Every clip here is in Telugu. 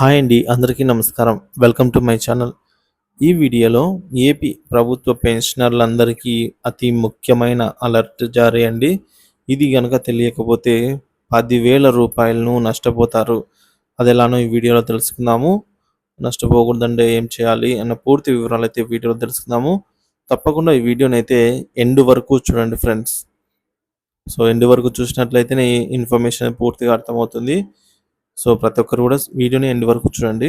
హాయ్ అండి. అందరికీ నమస్కారం. Welcome to my channel. ఈ వీడియోలో ఏపీ ప్రభుత్వ పెన్షనర్లందరికీ అతి ముఖ్యమైన అలర్ట్ జారీ అండి. ఇది గనక తెలియకపోతే 10,000 రూపాయలను నష్టపోతారు. అదెలానో ఈ వీడియోలో తెలుసుకుందాము. నష్టపోకూడదంటే ఏం చేయాలి అన్న పూర్తి వివరాలైతే వీడియోలో తెలుసుకుందాము. తప్పకుండా ఈ వీడియోనైతే ఎండ్ వరకు చూడండి ఫ్రెండ్స్. సో ఎండ్ వరకు చూసినట్లయితేనే ఈ ఇన్ఫర్మేషన్ పూర్తిగా అర్థమవుతుంది. సో ప్రతి ఒక్కరు కూడా వీడియోని ఎండ్ వరకు చూడండి.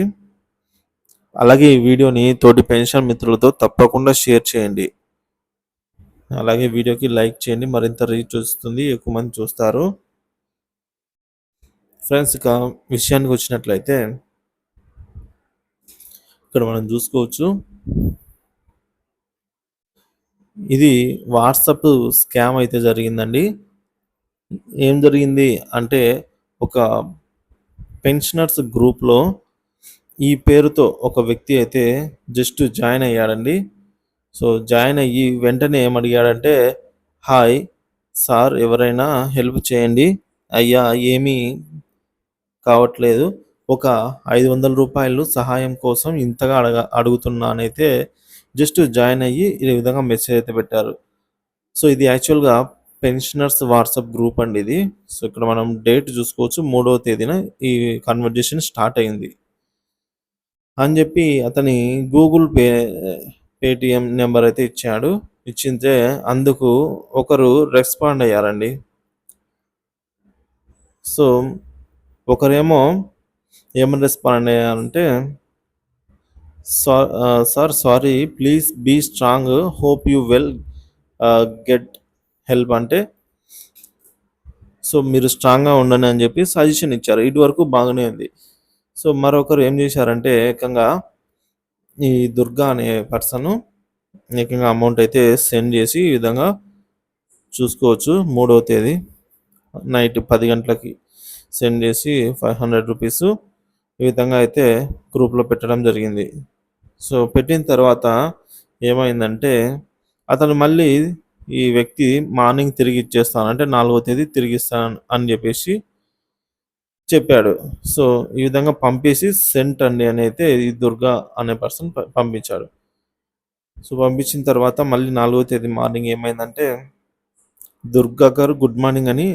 అలాగే ఈ వీడియోని తోటి పెన్షన్ మిత్రులతో తప్పకుండా షేర్ చేయండి. అలాగే వీడియోకి లైక్ చేయండి, మరింత రీచ్ వస్తుంది, ఎక్కువ మంది చూస్తారు. ఫ్రెండ్స్, ఇక విషయానికి వచ్చినట్లయితే ఇక్కడ మనం చూసుకోవచ్చు, ఇది వాట్సాప్ స్కామ్ అయితే జరిగిందండి. ఏం జరిగింది అంటే, ఒక పెన్షనర్స్ గ్రూప్లో ఈ పేరుతో ఒక వ్యక్తి అయితే జస్ట్ జాయిన్ అయ్యాడండి. సో జాయిన్ అయ్యి వెంటనే ఏమడిగాడంటే, హాయ్ సార్, ఎవరైనా హెల్ప్ చేయండి అయ్యా, ఏమీ కావట్లేదు, ఒక 500 రూపాయలు సహాయం కోసం ఇంతగా అడుగుతున్నానైతే జస్ట్ జాయిన్ అయ్యి ఈ విధంగా మెసేజ్ అయితే పెట్టారు. సో ఇది యాక్చువల్గా పెన్షనర్స్ వాట్సాప్ గ్రూప్ అండి ఇది. సో ఇక్కడ మనం డేట్ చూసుకోవచ్చు, 3వ తేదీన ఈ కన్వర్జేషన్ స్టార్ట్ అయింది అని చెప్పి అతని గూగుల్ పేటిఎం నెంబర్ అయితే ఇచ్చాడు. ఇచ్చింటే అందుకు ఒకరు రెస్పాండ్ అయ్యారండి. సో ఒకరేమో ఏమని రెస్పాండ్ అయ్యారంటే, sir sorry, please be strong, hope you well, get help అంటే, సో మీరు స్ట్రాంగ్గా ఉండండి అని చెప్పి సజెషన్ ఇచ్చారు. ఇటు వరకు బాగానే ఉంది. సో మరొకరు ఏం చేశారంటే, ఏకంగా ఈ దుర్గా అనే పర్సన్ ఏకంగా అమౌంట్ అయితే సెండ్ చేసి ఈ విధంగా చూసుకోవచ్చు, 3వ తేదీ నైట్ 10 గంటలకి సెండ్ చేసి 500 రూపీస్ ఈ విధంగా అయితే గ్రూప్లో పెట్టడం జరిగింది. సో పెట్టిన తర్వాత ఏమైందంటే, అతను మళ్ళీ ఈ వ్యక్తి మార్నింగ్ తిరిగి ఇచ్చేస్తాను అంటే 4వ తేదీ తిరిగి ఇస్తాను అని చెప్పేసి చెప్పాడు. సో ఈ విధంగా పంపేసి సెంట్ అండి అని అయితే ఈ దుర్గా అనే పర్సన్ పంపించాడు. సో పంపించిన తర్వాత మళ్ళీ 4వ తేదీ మార్నింగ్ ఏమైందంటే, దుర్గా గారు గుడ్ మార్నింగ్ అని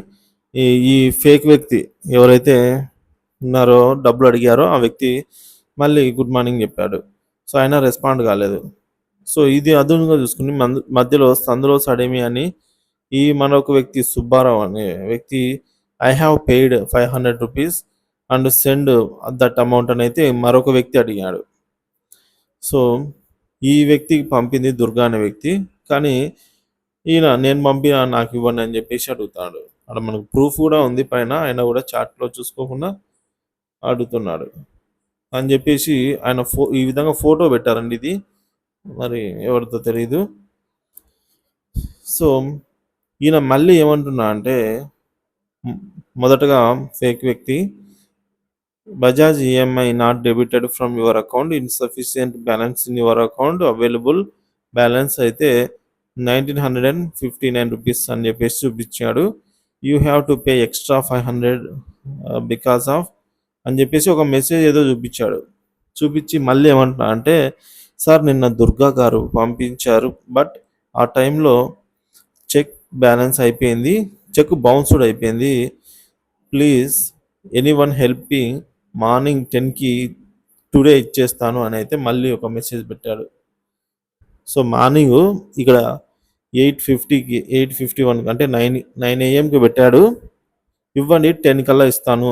ఈ ఫేక్ వ్యక్తి ఎవరైతే ఉన్నారో, డబ్బులు అడిగారో ఆ వ్యక్తి మళ్ళీ గుడ్ మార్నింగ్ చెప్పాడు. సో ఆయన రెస్పాండ్ కాలేదు. సో ఇది అదునుగా చూసుకుని మధ్యలో సందులో సడేమి అని ఈ మరొక వ్యక్తి సుబ్బారావు అనే వ్యక్తి, I have paid 500 rupees and send that amount అని అయితే మరొక వ్యక్తి అడిగాడు. సో ఈ వ్యక్తికి పంపింది దుర్గా అనే వ్యక్తి, కానీ ఈయన నేను పంపిన నాకు ఇవ్వండి అని చెప్పేసి అడుగుతాడు. అక్కడ మనకు ప్రూఫ్ కూడా ఉంది పైన, ఆయన కూడా చాట్లో చూసుకోకుండా అడుగుతున్నాడు అని చెప్పేసి ఆయన ఈ విధంగా ఫోటో పెట్టారండి. ఇది మరి ఎవరితో తెలీదు. సో ఈయన మళ్ళీ ఏమంటున్నా అంటే, మొదటగా ఫేక్ వ్యక్తి, Bajaj EMI not debited from your account, insufficient balance in your account, available balance అయితే 1959 రూపీస్ అని చెప్పేసి చూపించాడు. You have to pay extra 500 because of అని చెప్పేసి ఒక మెసేజ్ ఏదో చూపించాడు. చూపించి మళ్ళీ ఏమంటున్నా అంటే, సార్ నిన్న దుర్గా గారు పంపించారు, బట్ ఆ టైంలో చెక్ బ్యాలెన్స్ అయిపోయింది, చెక్ బౌన్స్డ్ అయిపోయింది, ప్లీజ్ ఎనీవన్ హెల్పింగ్, మార్నింగ్ 10కి టుడే ఇచ్చేస్తాను అని అయితే మళ్ళీ ఒక మెసేజ్ పెట్టాడు. సో మార్నింగ్ ఇక్కడ 8:50కి 8:51 అంటే 9 AM పెట్టాడు, ఇవ్వండి 10 కల్లా ఇస్తాను,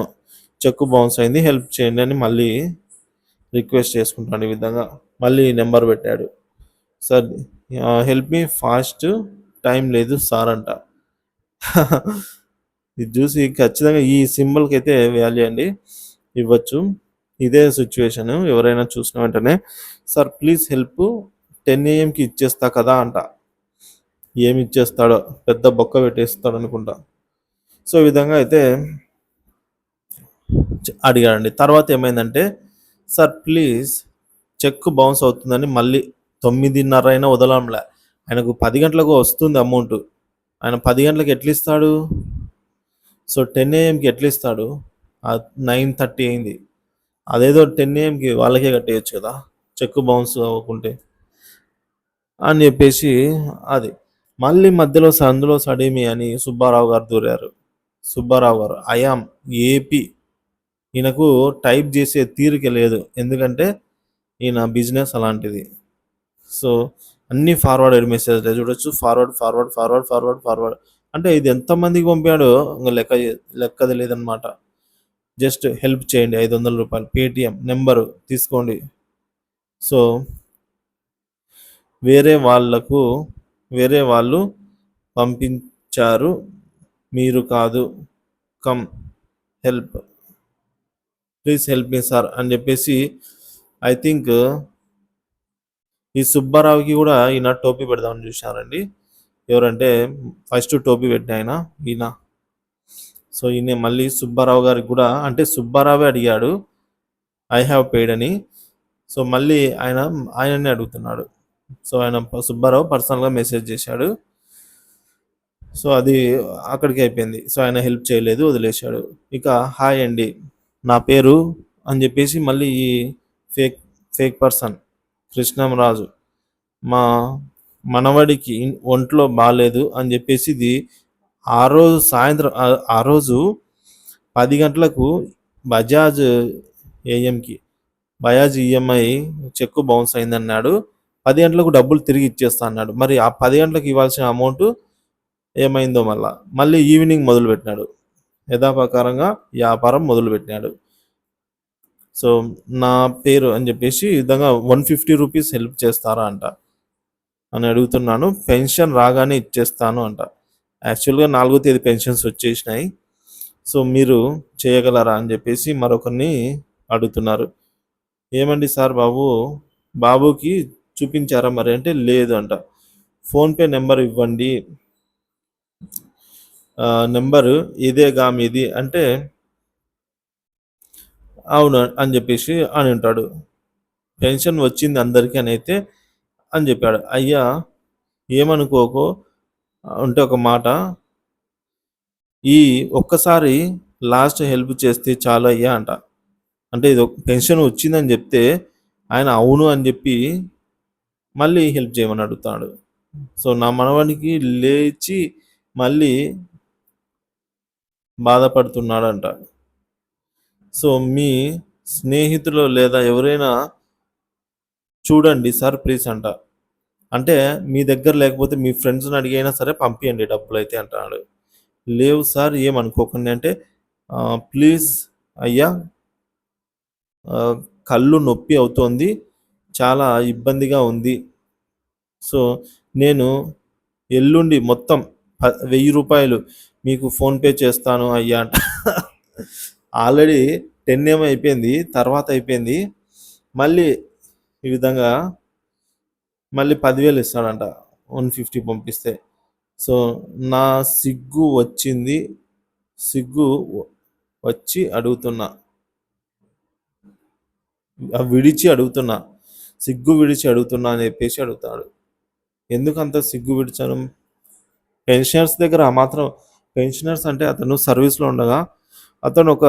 చెక్ బౌన్స్ అయింది, హెల్ప్ చేయండి అని మళ్ళీ రిక్వెస్ట్ చేసుకుంటాడు. ఈ విధంగా మళ్ళీ నెంబర్ పెట్టాడు, sir help me fast, time లేదు సార్ అంట. ఇది చూసి ఖచ్చితంగా ఈ సింబల్కి అయితే వాల్యూ అండి ఇవ్వచ్చు. ఇదే సిచ్యువేషన్ ఎవరైనా చూసిన వెంటనే, సార్ ప్లీజ్ హెల్ప్, 10 AM ఇచ్చేస్తా కదా అంట. ఏమి ఇచ్చేస్తాడో, పెద్ద బొక్క పెట్టేస్తాడు అనుకుంటా. సో ఈ విధంగా అయితే అడిగాడండి. తర్వాత ఏమైందంటే, సార్ ప్లీజ్ చెక్ బౌన్స్ అవుతుందని మళ్ళీ 9:30 అయినా వదలంలే. ఆయనకు 10 గంటలకు వస్తుంది అమౌంట్, ఆయన 10 గంటలకు ఎట్లా ఇస్తాడు? సో 10 AM ఎట్లా ఇస్తాడు? 9:30 అయింది. అదేదో 10 AM వాళ్ళకే కట్టేయొచ్చు కదా, చెక్ బౌన్స్ అవ్వకుంటే అని చెప్పేసి అది. మళ్ళీ మధ్యలో సందులో సడేమి అని సుబ్బారావు గారు దూరారు. సుబ్బారావు గారు ఐయామ్ ఏపీ. ఈయనకు టైప్ చేసే తీరిక లేదు, ఎందుకంటే ఈయన బిజినెస్ అలాంటిది. సో అన్ని ఫార్వర్డెడ్ మెసేజ్లే చూడొచ్చు. Forward forward forward forward forward అంటే ఇది ఎంతమందికి పంపాడో ఇంకా లెక్కది లేదనమాట. జస్ట్ హెల్ప్ చేయండి, 500 రూపాయలు పేటిఎం నెంబరు తీసుకోండి. సో వేరే వాళ్ళు పంపించారు, మీరు కాదు, come help, please help me sir అని చెప్పేసి. ఐ థింక్ ఈ సుబ్బారావుకి కూడా ఈయన టోపీ పెడదామని చూశారండి. ఎవరంటే ఫస్ట్ టోపీ పెట్టిన ఆయన ఈయన. సో ఈయన మళ్ళీ సుబ్బారావు గారికి కూడా, అంటే సుబ్బారావే అడిగాడు ఐ హ్యావ్ పెయిడ్ అని. సో మళ్ళీ ఆయననే అడుగుతున్నాడు. సో ఆయన సుబ్బారావు పర్సనల్గా మెసేజ్ చేశాడు. సో అది అక్కడికి అయిపోయింది. సో ఆయన హెల్ప్ చేయలేదు, వదిలేశాడు. ఇక హాయ్ అండి, నా పేరు అని చెప్పేసి మళ్ళీ ఈ ఫేక్ పర్సన్ కృష్ణంరాజు, మా మనవడికి ఒంట్లో బాగాలేదు అని చెప్పేసి ఇది ఆ రోజు సాయంత్రం, ఆ రోజు 10 గంటలకు బజాజ్ ఏఎంకి బజాజ్ ఈఎంఐ చెక్ బౌన్స్ అయిందన్నాడు. 10 గంటలకు డబ్బులు తిరిగి ఇచ్చేస్తా అన్నాడు. మరి ఆ 10 గంటలకు ఇవ్వాల్సిన అమౌంట్ ఏమైందో మళ్ళీ ఈవినింగ్ మొదలుపెట్టినాడు. యథాప్రకారంగా వ్యాపారం మొదలుపెట్టినాడు. సో నా పేరు అని చెప్పేసి ఈ విధంగా 150 రూపీస్ హెల్ప్ చేస్తారా అంట అని అడుగుతున్నాను. పెన్షన్ రాగానే ఇచ్చేస్తాను అంట. యాక్చువల్గా 4వ తేదీ పెన్షన్స్ వచ్చేసినాయి. సో మీరు చేయగలరా అని చెప్పేసి మరొకరిని అడుగుతున్నారు. ఏమండి సార్, బాబుకి చూపించారా మరి అంటే లేదు అంట. ఫోన్పే నెంబర్ ఇవ్వండి, నెంబరు ఇదేగా మీది అంటే అవును అని చెప్పేసి అని ఉంటాడు. పెన్షన్ వచ్చింది అందరికీ అని అయితే అని చెప్పాడు. అయ్యా ఏమనుకోకో ఉంటే ఒక మాట, ఈ ఒక్కసారి లాస్ట్ హెల్ప్ చేస్తే చాలు అయ్యా అంట. అంటే ఇది పెన్షన్ వచ్చిందని చెప్తే ఆయన అవును అని చెప్పి మళ్ళీ హెల్ప్ చేయమని అడుగుతాడు. సో నా మనవానికి లేచి మళ్ళీ బాధపడుతున్నాడంట. సో మీ స్నేహితులు లేదా ఎవరైనా చూడండి సార్ ప్లీజ్ అంట. అంటే మీ దగ్గర లేకపోతే మీ ఫ్రెండ్స్ని అడిగైనా సరే పంపించండి డబ్బులు అయితే అంటున్నాడు. లేవు సార్ ఏమనుకోకండి అంటే ప్లీజ్ అయ్యా, కళ్ళు నొప్పి అవుతోంది, చాలా ఇబ్బందిగా ఉంది. సో నేను ఎల్లుండి మొత్తం 1000 రూపాయలు మీకు ఫోన్పే చేస్తాను అయ్యా అంట. ఆల్రెడీ 10 AM అయిపోయింది, తర్వాత అయిపోయింది. మళ్ళీ ఈ విధంగా మళ్ళీ 10,000 ఇస్తాడంట 150 పంపిస్తే. సో నా సిగ్గు వచ్చి అడుగుతున్నా, సిగ్గు విడిచి అడుగుతున్నా అని చెప్పేసి అడుగుతాడు. ఎందుకు అంత సిగ్గు విడిచాను? పెన్షనర్స్ దగ్గర ఆ మాత్రం, పెన్షనర్స్ అంటే అతను సర్వీస్లో ఉండగా అతను ఒక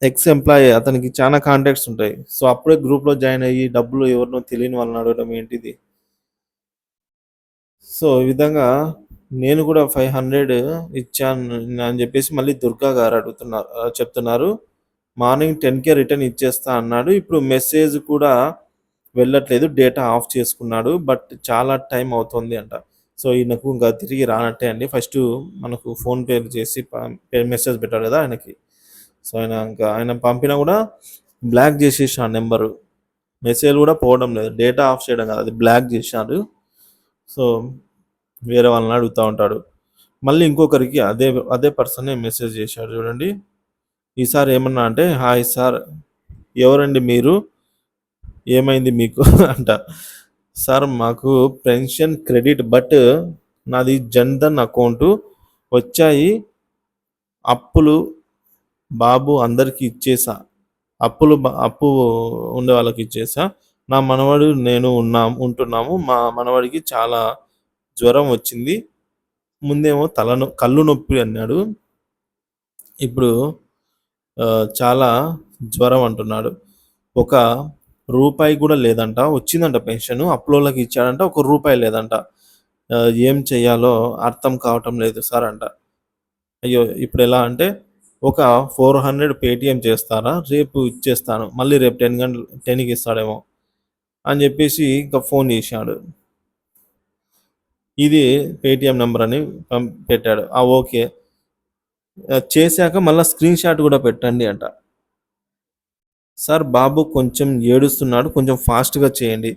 ఎక్స్ ఎంప్లాయీ, అతనికి చాలా కాంటాక్ట్స్ ఉంటాయి. సో అప్పుడే గ్రూప్లో జాయిన్ అయ్యి డబ్బులు ఎవరినో తెలియని వాళ్ళని అడగడం ఏంటిది? సో ఈ విధంగా నేను కూడా 500 ఇచ్చాను అని చెప్పేసి మళ్ళీ దుర్గా గారు చెప్తున్నారు. మార్నింగ్ 10K రిటర్న్ ఇచ్చేస్తా అన్నాడు. ఇప్పుడు మెసేజ్ కూడా వెళ్ళట్లేదు, డేటా ఆఫ్ చేసుకున్నాడు, బట్ చాలా టైం అవుతుంది అంట. సో ఈయనకు ఇంకా తిరిగి రానట్టే అండి. ఫస్ట్ మనకు ఫోన్పే చేసి మెసేజ్ పెట్టాడు కదా ఆయనకి. సో ఆయన పంపినా కూడా బ్లాక్ చేసేసి ఆ నెంబరు, మెసేజ్ కూడా పోవడం లేదు, డేటా ఆఫ్ చేయడం కాదు, అది బ్లాక్ చేశాడు. సో వేరే వాళ్ళని అడుగుతూ ఉంటాడు. మళ్ళీ ఇంకొకరికి అదే పర్సనే మెసేజ్ చేశాడు చూడండి. ఈసారి ఏమన్నా అంటే హాయ్ సార్, ఎవరండి మీరు, ఏమైంది మీకు అంట. సార్ మాకు పెన్షన్ క్రెడిట్, బట్ నాది జన్ధన్ అకౌంటు వచ్చాయి, అప్పులు బాబు అందరికి ఇచ్చేసా, అప్పు ఉండే వాళ్ళకి ఇచ్చేసా, నా మనవడు నేను ఉంటున్నాము, మా మనవడికి చాలా జ్వరం వచ్చింది, ముందేమో కళ్ళు నొప్పి అన్నాడు, ఇప్పుడు చాలా జ్వరం అంటున్నాడు. ఒక రూపాయి కూడా లేదంట. వచ్చిందంట పెన్షన్. అప్పులోళ్ళకి ఇచ్చాడంట. ఒక రూపాయి లేదంట. ఏం చేయాలో అర్థం కావటం లేదు సార్ అంట. అయ్యో! ఇప్పుడెలా అంటే ఒక 400 పేటీఎం చేస్తారా? రేపు ఇచ్చేస్తాను. మళ్ళీ రేపు 10కి ఇస్తాడేమో అని చెప్పేసి ఇంకా ఫోన్ చేశాడు. ఇది పేటీఎం నంబర్ అని పెట్టాడు. ఓకే. చేశాక మళ్ళా స్క్రీన్ షాట్ కూడా పెట్టండి అంట. సార్ బాబు కొంచెం ఏడుస్తున్నాడు. కొంచెం ఫాస్ట్‌గా చేయండి.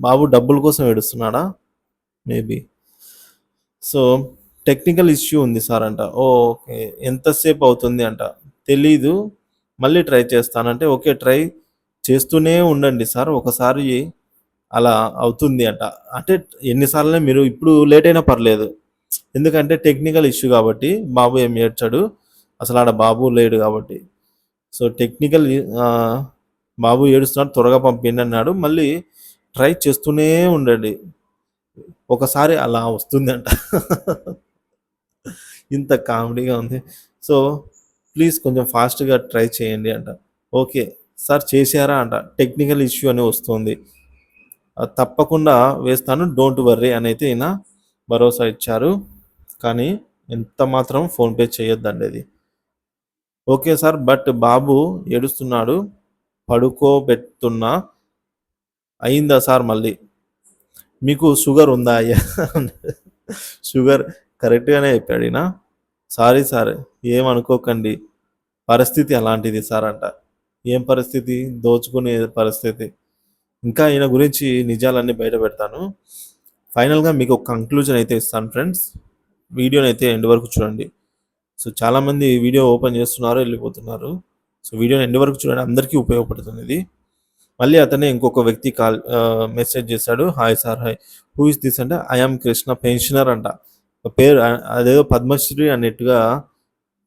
బాబు డబ్బుల కోసం ఏడుస్తున్నాడా? మేబీ. సో, టెక్నికల్ ఇష్యూ ఉంది సార్ అంట. ఓకే. ఎంతసేపు అవుతుంది అంట. తెలీదు. మళ్ళీ ట్రై చేస్తానంటే, ఓకే. ట్రై చేస్తూనే ఉండండి సార్. ఒకసారి అలా అవుతుంది అంట. అంటే ఎన్ని సార్లైనా మీరు ఇప్పుడు లేట్ అయినా పర్లేదు. ఎందుకంటే టెక్నికల్ ఇష్యూ కాబట్టి బాబు ఏమి ఏడ్చడు. అసలు ఆడ బాబు లేడు కాబట్టి. సో, టెక్నికల్ బాబు ఏడుస్తున్నాడు త్వరగా పంపిండి అన్నాడు. మళ్ళీ ట్రై చేస్తూనే ఉండండి. ఒకసారి అలా వస్తుందంట. ఇంత కామెడీగా ఉంది. సో, ప్లీజ్ కొంచెం ఫాస్ట్‌గా ట్రై చేయండి అంట. ఓకే. సార్ చేశారా అంట. టెక్నికల్ ఇష్యూ అని వస్తుంది. తప్పకుండా వేస్తాను. డోంట్ వర్రీ అనైతే ఈయన భరోసా ఇచ్చారు. కానీ ఎంత మాత్రం ఫోన్‌పే చేయొద్దండి అది. Okay sir. బట్ బాబు ఏడుస్తున్నాడు. పడుకోబెడుతున్నా. అయిందా సార్ మళ్ళీ? మీకు షుగర్ ఉందా అయ్యా? షుగర్ కరెక్ట్‌గానే చెప్పాడు ఈయన. సారీ సార్ ఏమనుకోకండి. పరిస్థితి అలాంటిది సార్ అంట. ఏం పరిస్థితి? దోచుకునే పరిస్థితి. ఇంకా ఈయన గురించి నిజాలన్నీ బయట పెడతాను. ఫైనల్‌గా మీకు ఒక కంక్లూజన్ అయితే ఇస్తాను ఫ్రెండ్స్. వీడియోనైతే ఎండ్ వరకు చూడండి. సో, చాలామంది వీడియో ఓపెన్ చేస్తున్నారు, వెళ్ళిపోతున్నారు. సో, వీడియోని ఎండ్ వరకు చూడండి. అందరికీ ఉపయోగపడుతుంది ఇది. మళ్ళీ అతనే ఇంకొక వ్యక్తి మెసేజ్ చేశాడు. Hi sir hi. Who is this అంటే ఐ యామ్ కృష్ణ పెన్షనర్ అంట. పేరు అదేదో పద్మశ్రీ అన్నట్టుగా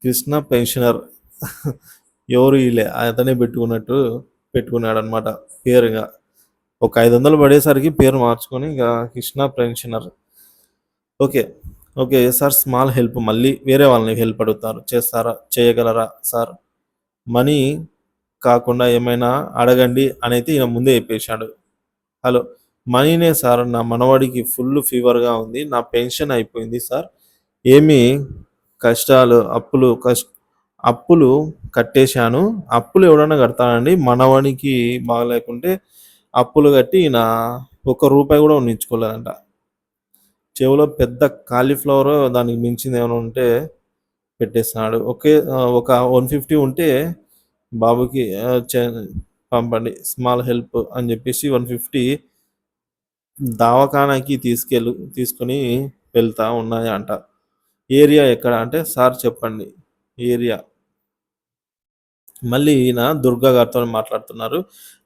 కృష్ణ పెన్షనర్. ఎవరు ఈలే అతనే పెట్టుకున్నాడనమాట పేరుగా. ఒక 500 పడేసరికి పేరు మార్చుకొని ఇక Krishna pensioner. Okay. Okay. Sir small help మళ్ళీ వేరే వాళ్ళని హెల్ప్ అడుగుతారు. చేయగలరా సార్? మనీ కాకుండా ఏమైనా అడగండి అనైతే ఈయన ముందే చెప్పేశాడు. హలో. మనీనే సార్ నా మనవడికి ఫుల్ ఫీవర్‌గా ఉంది. నా పెన్షన్ అయిపోయింది సార్. ఏమి కష్టాలు అప్పులు కట్టేశాను. అప్పులు ఎవడన్నా కడతాడండి? మనవనికి బాగాలేకుంటే అప్పులు కట్టి ఈయన ఒక్క రూపాయి కూడా ఉండించుకోలేదంట. చెవిలో పెద్ద కాలీఫ్లవరో దానికి మించింది ఏమైనా ఉంటే పెట్టేస్తున్నాడు. ఒక 150 ఉంటే బాబుకి పంపండి స్మాల్ హెల్ప్ అని చెప్పేసి 150 దవాఖానాకి తీసుకొని వెళ్తా ఉన్నాయా అంట. ఏరియా ఎక్కడ అంటే సార్ చెప్పండి ఏరియా. మళ్ళీ ఈయన దుర్గా గారితో మాట్లాడుతున్నారు.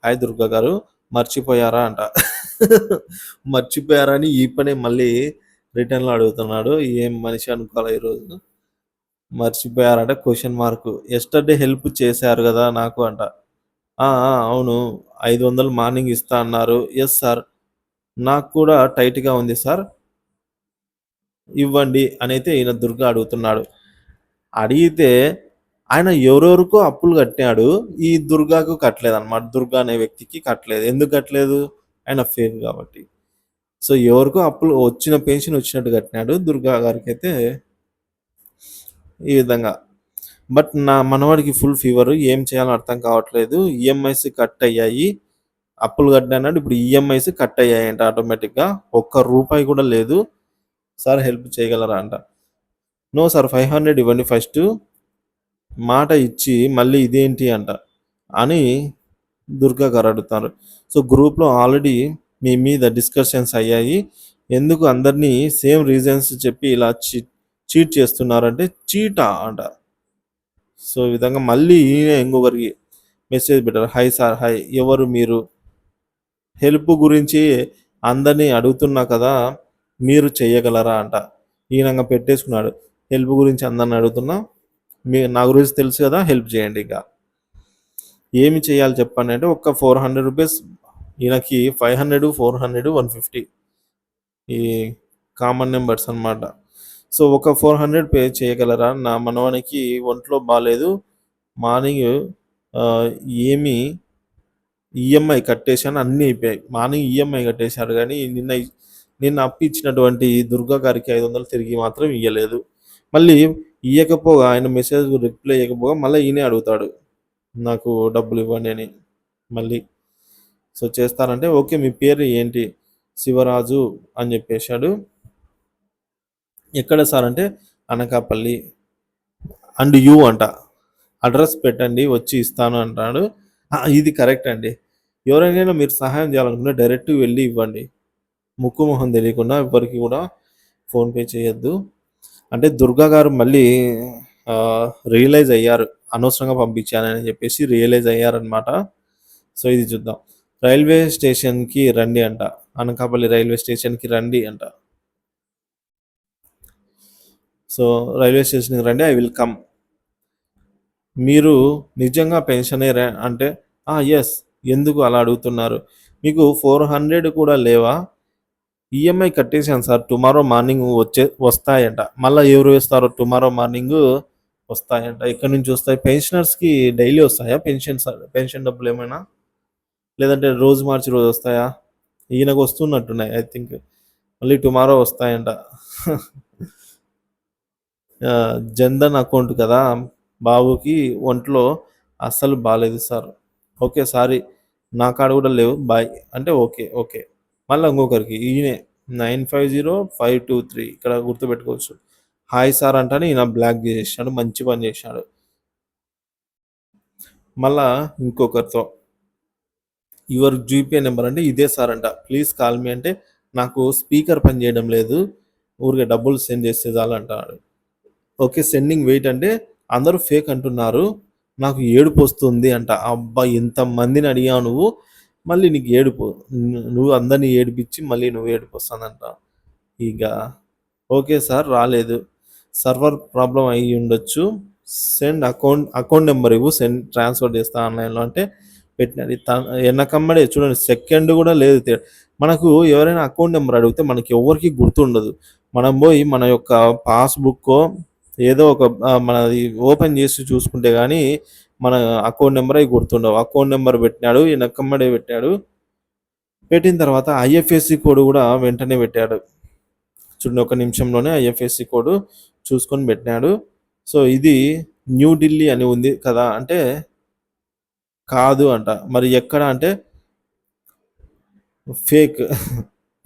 హాయ్ దుర్గా గారు మర్చిపోయారా అంట. మర్చిపోయారా అని ఈ పని మళ్ళీ రిటర్న్‌లో అడుగుతున్నాడు. ఏం మనిషి అనుకోవాలా ఈరోజు. మర్చిపోయారంట క్వెషన్ మార్క్. యెస్టర్‌డే హెల్ప్ చేశారు గదా నాకు అంట. అవును. 500 మార్నింగ్ ఇస్తా అన్నారు. Yes sir. నాకు కూడా టైట్‌గా ఉంది సార్. ఇవ్వండి అనైతే ఈయన దుర్గా అడుగుతున్నాడు. అడిగితే ఆయన ఎవరెవరికో అప్పులు కట్టాడు. ఈ దుర్గాకు కట్టలేదన్నమాట. దుర్గా అనే వ్యక్తికి కట్టలేదు. ఎందుకు కట్టలేదు? ఆయన ఫేక్ కాబట్టి. సో, ఎవరికో అప్పులు వచ్చిన పెన్షన్ వచ్చినట్టు కట్టినాడు. దుర్గా గారికైతే ఈ విధంగా. బట్ నా మనవడికి ఫుల్ ఫీవరు. ఏం చేయాలో అర్థం కావట్లేదు. ఈఎంఐస్ కట్ అయ్యాయి. అప్పులు కట్టానన్నాడు. ఇప్పుడు ఈఎంఐస్ కట్ అయ్యాయంట ఆటోమేటిక్‌గా. ఒక్క రూపాయి కూడా లేదు. సార్ హెల్ప్ చేయగలరా అంట. నో సార్ 500 ఇవ్వండి ఫస్టు. మాట ఇచ్చి మళ్ళీ ఇదేంటి అంట అని దుర్గా గారు అడుగుతారు. సో, గ్రూప్‌లో ఆల్రెడీ మీ మీద డిస్కషన్స్ అయ్యాయి. ఎందుకు అందరినీ సేమ్ రీజన్స్ చెప్పి ఇలా చీట్ చేస్తున్నారంటే చీటా అంట. సో, ఈ విధంగా మళ్ళీ ఈయనే ఇంకొకరికి మెసేజ్ పెట్టారు. Hi sir hi. ఎవరు మీరు? హెల్ప్ గురించి అందరిని అడుగుతున్నా కదా! మీరు చెయ్యగలరా అంట. ఈయనంగా పెట్టేసుకున్నాడు. హెల్ప్ గురించి అందరిని అడుగుతున్నా. నా గురించి తెలుసు కదా! హెల్ప్ చేయండి ఇక. ఏమి చేయాలి చెప్పండి అంటే ఒక్క ₹400 ఈయనకి 500, 400, 150 ఈ కామన్ నంబర్స్ అన్నమాట. సో, ఒక 400 పే చేయగలరా? నా మనవనికి ఒంట్లో బాలేదు. మార్నింగ్ ఆహ్, ఏమి ఈఎంఐ కట్టేశాను, అన్నీ అయిపోయాయి. మార్నింగ్ ఈఎంఐ కట్టేశాడు గానీ, నిన్న అప్పిచ్చినటువంటి దుర్గా గారికి 500 తిరిగి మాత్రం ఇయ్యలేదు. మళ్ళీ ఇయ్యకపోగా ఆయన మెసేజ్‌కి రిప్లై ఇయ్యకపోగా మళ్ళా ఈయనే అడుగుతాడు. నాకు డబ్బులివ్వండి అని మళ్ళీ. సో, చేస్తానంటే, ఓకే. మీ పేరు ఏంటి? శివరాజు అని జెప్పేశాడు. ఎక్కడ సార్ అంటే, అనకాపల్లి. అండ్ యూ అంట. అడ్రస్ పెట్టండి వచ్చి ఇస్తాను అంటాడు. ఇది కరెక్ట్ అండి. ఎవరికైనా మీరు సహాయం చేయాలనుకుంటే డైరెక్ట్‌గా వెళ్లి ఇవ్వండి. ముక్కు, మొహం తెలియకుండా ఎవ్వరికీ కూడా ఫోన్‌పే చేయొద్దు. అంటే దుర్గా గారు మళ్ళీ రియలైజ్ అయ్యారు. అనవసరంగా పంపించానని చెప్పేసి రియలైజ్ అయ్యారనమాట. సో, ఇది చూద్దాం. రైల్వే స్టేషన్‌కి రండి అంట. అనకాపల్లి రైల్వే స్టేషన్‌కి రండి అంట. సో, రైల్వే స్టేషన్‌కి రండి. I will come. మీరు నిజంగా పెన్షనరే అంటే, యెస్. ఎందుకు అలా అడుగుతున్నారు? మీకు 400 కూడా లేవా? ఈఎంఐ కట్టేసాను సార్. టుమారో మార్నింగ్ వస్తాయంట. మళ్ళా ఎవరు వేస్తారో టుమారో మార్నింగు వస్తాయంట. ఎక్కడి నుంచి వస్తాయి? పెన్షనర్స్‌కి డైలీ వస్తాయా పెన్షన్ డబ్బులేమైనా? లేదంటే రోజు మార్చి రోజు వస్తాయా? ఈయనకు వస్తున్నట్టున్నాయి ఐ థింక్. మళ్ళీ టుమారో వస్తాయంట. జన్‌ధన్ అకౌంట్ కదా! బాబుకి ఒంట్లో అస్సలు బాలేదు సార్. ఓకే. సారీ. నా కాడ కూడా లేవు. బాయ్. అంటే ఓకే. ఓకే. మళ్ళా ఇంకొకరికి ఈయనే 950523 ఇక్కడ గుర్తుపెట్టుకోవచ్చు. హాయ్ సార్ అంటానే ఈయన బ్లాక్ చేసేసాడు. మంచి పని చేశాడు. మళ్ళా ఇంకొకరితో యువర్ జీపే నంబర్ అంటే ఇదే సార్ అంట. ప్లీజ్ కాల్ మీ అంటే నాకు స్పీకర్ పనిచేయడం లేదు. ఊరికే డబ్బులు సెండ్ చేస్తే చాలంటాడు. ఓకే. సెండింగ్ వెయిట్ అంటే అందరూ ఫేక్ అంటున్నారు. నాకు ఏడుపొస్తుంది అంట. అబ్బా! ఎంతమందిని అడిగావు నువ్వు. మళ్ళీ నీకు ఏడుపు. నువ్వు అందరిని ఏడిపిచ్చి మళ్ళీ నువ్వు ఏడుపొస్తుందంట. ఇక ఓకే సార్ రాలేదు. సర్వర్ ప్రాబ్లమ్ అయ్యుండొచ్చు. సెండ్ అకౌంట్ నంబర్ ఇవ్వు. ట్రాన్స్‌ఫర్ చేస్తా ఆన్‌లైన్‌లో అంటే పెట్టినాడు. ఎనకమ్మడే చూడండి సెకండ్ కూడా లేదు. మనకు ఎవరైనా అకౌంట్ నంబర్ అడిగితే మనకి ఎవ్వరికీ గుర్తుండదు. మనం పోయి మన యొక్క పాస్‌బుక్కో ఏదో ఒక మనది ఓపెన్ చేసి చూసుకుంటే గానీ మన అకౌంట్ నంబర్ అయి గుర్తుండవు. అకౌంట్ నంబర్ పెట్టినాడు. ఎనకమ్మడే పెట్టాడు. పెట్టిన తర్వాత ఐఎఫ్ఎస్‌సి కోడ్ కూడా వెంటనే పెట్టాడు. చూడండి ఒక నిమిషంలోనే ఐఎఫ్ఎస్‌సి కోడ్ చూసుకొని పెట్టినాడు. సో, ఇది న్యూ ఢిల్లీ అని ఉంది కదా! అంటే కాదు అంట. మరి ఎక్కడ అంటే ఫేక్.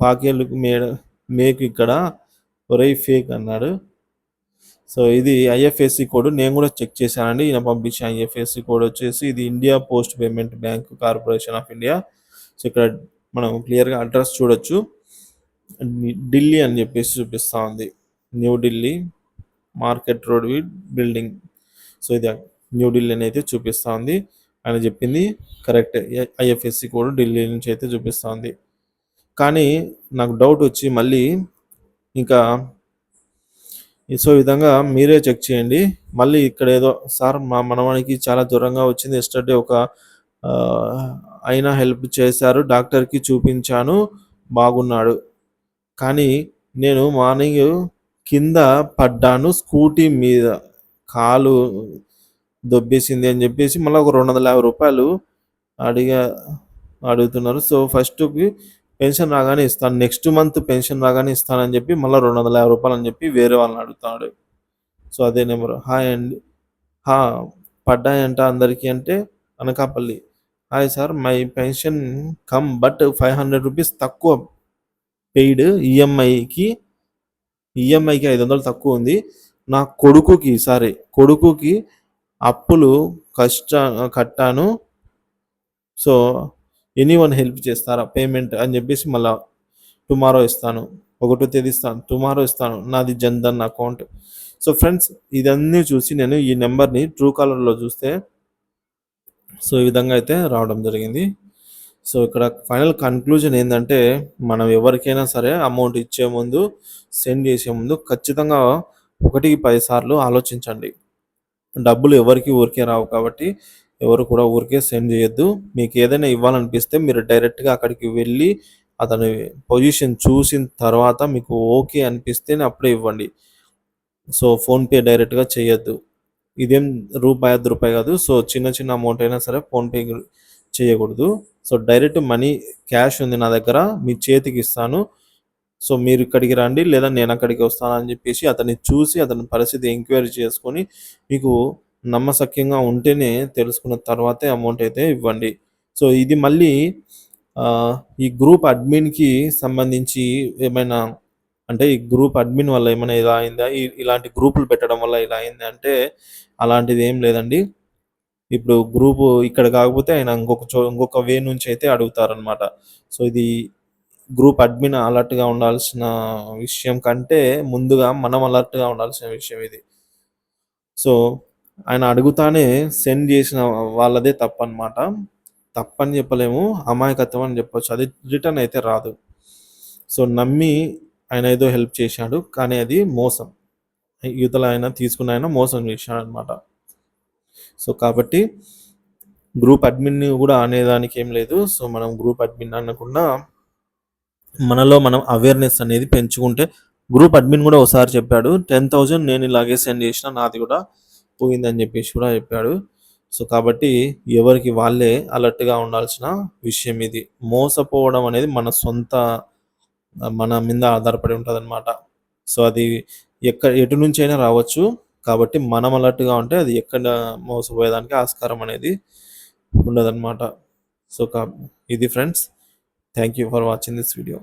పాకేళ్ళకు మేకు ఇక్కడ ఒరేయ్ ఫేక్ అన్నాడు. సో, ఇది ఐఎఫ్ఎస్‌సి కోడ్ నేను కూడా చెక్ చేశానండి. ఈయన పంపించిన ఐఎఫ్ఎస్‌సి కోడ్ వచ్చేసి ఇది India post payment bank corporation of India. So, ఇక్కడ మనం క్లియర్‌గా అడ్రస్ చూడొచ్చు. ఢిల్లీ అని చెప్పేసి చూపిస్తా ఉంది. New Delhi market road building. So, ఇది న్యూ ఢిల్లీ అని అయితే చూపిస్తా ఉంది. ఆయన చెప్పింది కరెక్టే. ఐఎఫ్ఎస్‌సి కోడ్ ఢిల్లీ నుంచి అయితే చూపిస్తా ఉంది. కానీ నాకు డౌట్ వచ్చి మళ్ళీ ఇంకా సో, ఈ విధంగా మీరే చెక్ చేయండి. మళ్ళీ ఇక్కడేదో సార్ మా మనవనికి చాలా జ్వరంగా వచ్చింది. యెస్టర్‌డే ఒక ఆయన హెల్ప్ చేశారు. డాక్టర్‌కి చూపించాను. బాగున్నాడు. కానీ నేను మార్నింగ్ కింద పడ్డాను స్కూటీ మీద. కాలు దొబ్బేసింది అని జెప్పేసి మళ్ళా ఒక రూ. 250 అడిగా అడుగుతున్నారు. సో, ఫస్ట్‌కి పెన్షన్ రాగానే ఇస్తాను. నెక్స్ట్ మంత్ పెన్షన్ రాగానే ఇస్తానని జెప్పి మళ్ళా రూ. 250 అని జెప్పి వేరే వాళ్ళని అడుగుతున్నాడు. సో, అదే నెంబరు. హాయ్ అండి. ఆ! పడ్డాయంట అందరికి అంటే Anakapalli. Hi sir my pension come but రూ. 500 తక్కువ పెయిడ్ ఈఎంఐకి 500 తక్కువుంది. నా కొడుకుకి అప్పులు కట్టాను. సో, ఎనీవన్ హెల్ప్ చేస్తారా పేమెంట్ అని జెప్పేసి మళ్ళా టుమారో ఇస్తాను. ఒకటో తేదీ ఇస్తాను. టుమారో ఇస్తాను. నాది జన్‌ధన్ అకౌంట్. సో, ఫ్రెండ్స్ ఇదన్నీ చూసి నేను ఈ నంబర్‌ని ట్రూ కాలర్‌లో చూస్తే సో, ఈ విధంగా అయితే రావడం జరిగింది. సో, ఇక్కడ ఫైనల్ కన్క్లూజన్ ఏందంటే, మనం ఎవరికైనా సరే అమౌంట్ ఇచ్చే ముందు, సెండ్ చేసే ముందు ఖచ్చితంగా 1కి 10 సార్లు ఆలోచించండి. డబ్బులు ఎవరికీ ఊరికే రావు కాబట్టి, ఎవరు కూడా ఊరికే సెండ్ చేయొద్దు. మీకేదైనా ఇవ్వాలనిపిస్తే మీరు డైరెక్ట్‌గా అక్కడికి వెళ్ళి, అతని పొజిషన్ చూసిన తర్వాత మీకు ఓకే అనిపిస్తేనే అప్పుడే ఇవ్వండి. సో, ఫోన్‌పే డైరెక్ట్‌గా చేయొద్దు. ఇదేం రూపాయి, అర్ధ రూపాయి కాదు. సో, చిన్న చిన్న అమౌంట్ అయినా సరే ఫోన్‌పే చేయకూడదు. సో, డైరెక్ట్ మనీ క్యాష్ ఉంది నా దగ్గర మీ చేతికిస్తాను. సో, మీరు ఇక్కడికి రండి లేదా నేను అక్కడికి వస్తాను అని చెప్పేసి అతన్ని చూసి అతని పరిస్థితి ఎంక్వైరీ చేసుకొని మీకు నమ్మశక్యంగా ఉంటేనే తెలుసుకున్న తర్వాతే అమౌంట్ అయితే ఇవ్వండి. సో, ఇది మళ్ళీ ఈ గ్రూప్ అడ్మిన్‌కి సంబంధించి ఏమైనా అంటే ఈ గ్రూప్ అడ్మిన్ వల్ల ఏమైనా ఇలా అయిందా? ఇలాంటి గ్రూపులు పెట్టడం వల్ల ఇలా అయిందా అంటే అలాంటిది ఏం లేదండి. ఇప్పుడు గ్రూపు ఇక్కడ కాకపోతే ఆయన ఇంకొక వే నుంచి అయితే అడుగుతారనమాట. సో, ఇది గ్రూప్ అడ్మిన్ అలర్ట్‌గా ఉండాల్సిన విషయం కంటే ముందుగా మనం అలర్ట్‌గా ఉండాల్సిన విషయం ఇది. సో, ఆయన అడుగుతానే సెండ్ చేసిన వాళ్ళదే తప్పనమాట. తప్పని చెప్పలేము. అమాయకత్వం అని చెప్పొచ్చు. అది రిటర్న్ అయితే రాదు. సో, నమ్మి ఆయన ఏదో హెల్ప్ చేశాడు. కానీ అది మోసం. ఇవతల ఆయన తీసుకున్న ఆయన మోసం చేశాడనమాట. సో, కాబట్టి గ్రూప్ అడ్మిన్‌ని గూడా అనేదానికి ఏం లేదు. సో, మనం గ్రూప్ అడ్మిన్ అనకుండా మనలో మనం అవేర్‌నెస్ అనేది పెంచుకుంటే గ్రూప్ అడ్మిన్ గూడా ఒకసారి చెప్పాడు. 10,000 నేను ఇలాగే సెండ్ చేసినా నాది గూడా పోయిందని జెప్పేసి కూడా చెప్పాడు. సో, కాబట్టి ఎవరికి వాళ్ళే అలర్ట్‌గా ఉండాల్సిన విషయం ఇది. మోసపోవడం అనేది మన మీద ఆధారపడి ఉంటదనమాట. సో, అది ఎటు నుంచైనా రావచ్చు. కాబట్టి మనం అలర్ట్‌గా ఉంటే అది ఎక్కడ మోసపోయేదానికి ఆస్కారం అనేది ఉండదనమాట. సో, ఇది friends. Thank you for watching this video.